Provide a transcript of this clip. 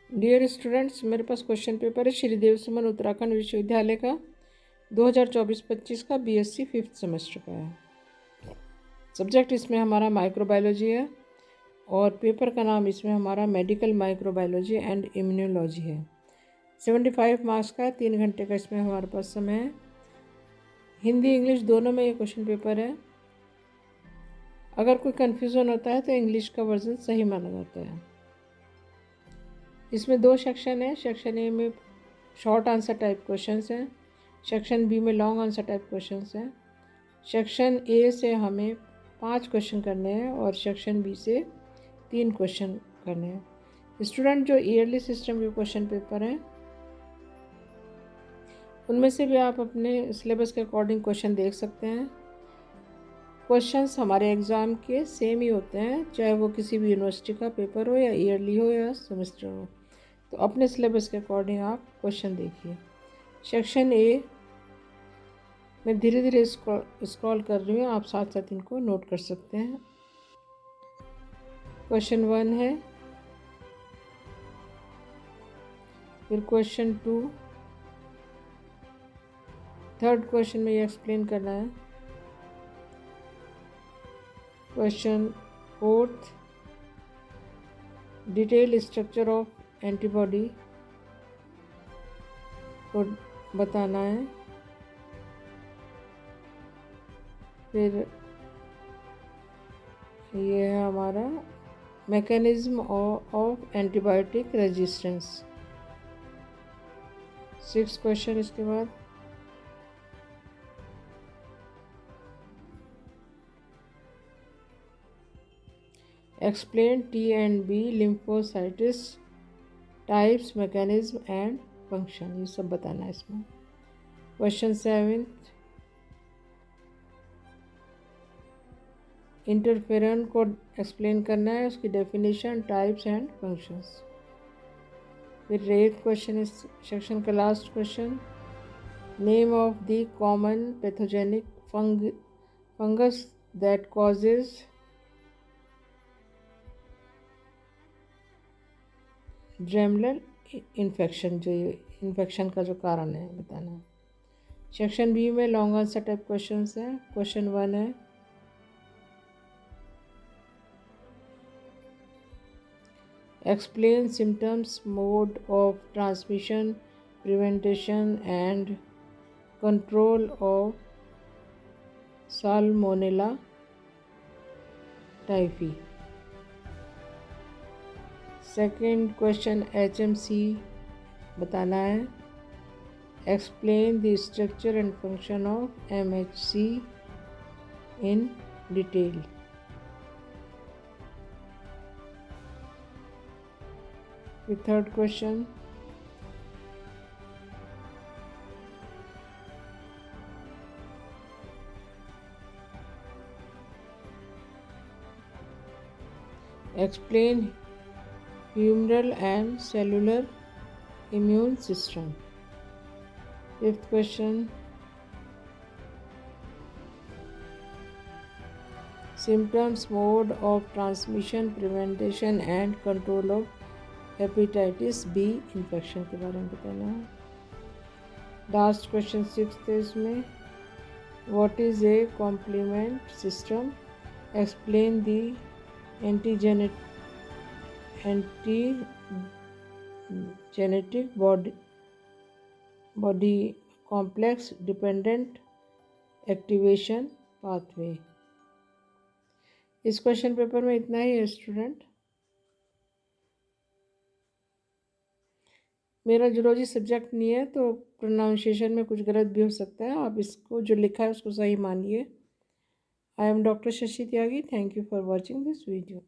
Dear students, मेरे पास question paper है श्रीदेव सुमन उत्तराखंड विश्वविद्यालय का 2024-25 का बीएससी 5th सेमेस्टर का है। सब्जेक्ट इसमें हमारा माइक्रोबायोलॉजी है और पेपर का नाम इसमें हमारा मेडिकल माइक्रोबायोलॉजी एंड इम्यूनोलॉजी है। 75 मार्क्स का 3 घंटे का इसमें हमारे पास समय है। हिंदी इंग्लिश दोनों में ये क्वेश्चन पेपर है। अगर कोई कन्फ्यूज़न होता है तो इंग्लिश का वर्जन सही माना जाता है। इसमें 2 सेक्शन है। सेक्शन ए में शॉर्ट आंसर टाइप क्वेश्चंस हैं, सेक्शन बी में लॉन्ग आंसर टाइप क्वेश्चंस हैं। सेक्शन ए से हमें 5 क्वेश्चन करने हैं और सेक्शन बी से 3 क्वेश्चन करने हैं। स्टूडेंट, जो ईयरली सिस्टम के क्वेश्चन पेपर हैं उनमें से भी आप अपने सिलेबस के अकॉर्डिंग क्वेश्चन देख सकते हैं। क्वेश्चंस हमारे एग्ज़ाम के सेम ही होते हैं, चाहे वो किसी भी यूनिवर्सिटी का पेपर हो या ईयरली हो या सेमेस्टर हो। तो अपने सिलेबस के अकॉर्डिंग आप क्वेश्चन देखिए। सेक्शन ए मैं धीरे धीरे स्क्रॉल कर रही हूँ, आप साथ साथ इनको नोट कर सकते हैं। क्वेश्चन 1 है, फिर क्वेश्चन 2, थर्ड क्वेश्चन में ये एक्सप्लेन करना है। Question 4th, detail structure of antibody को बताना है। फिर ये है हमारा mechanism of antibiotic resistance. 6th question इसके बाद explain T and B lymphocytes types, mechanism and function, ये सब बताना है इसमें। क्वेश्चन 7th, इंटरफेरन को एक्सप्लेन करना है, उसकी डेफिनेशन, टाइप्स एंड फंक्शंस। फिर 8th क्वेश्चन इस सेक्शन का last question, name of the common pathogenic fungus that causes dermal infection, जो इन्फेक्शन का जो कारण है बताना है। सेक्शन बी में लॉन्ग आंसर टाइप क्वेश्चंस हैं। क्वेश्चन 1 है, explain symptoms, mode of transmission, prevention and control of Salmonella typhi. Second question HMC बताना है, explain the structure and function of MHC in detail. The third question, explain humoral and cellular immune system. Fifth question, symptoms, mode of transmission, prevention and control of hepatitis B infection के बारे में बताना है। Last question 6th है इसमें, what is a complement system, explain the antigenetic body complex dependent activation pathway. इस question paper में इतना ही है स्टूडेंट। मेरा जूलॉजी सब्जेक्ट नहीं है तो प्रोनाउंसिएशन में कुछ गलत भी हो सकता है, आप इसको जो लिखा है उसको सही मानिए। I am doctor Shashi Tyagi. Thank you for watching this video.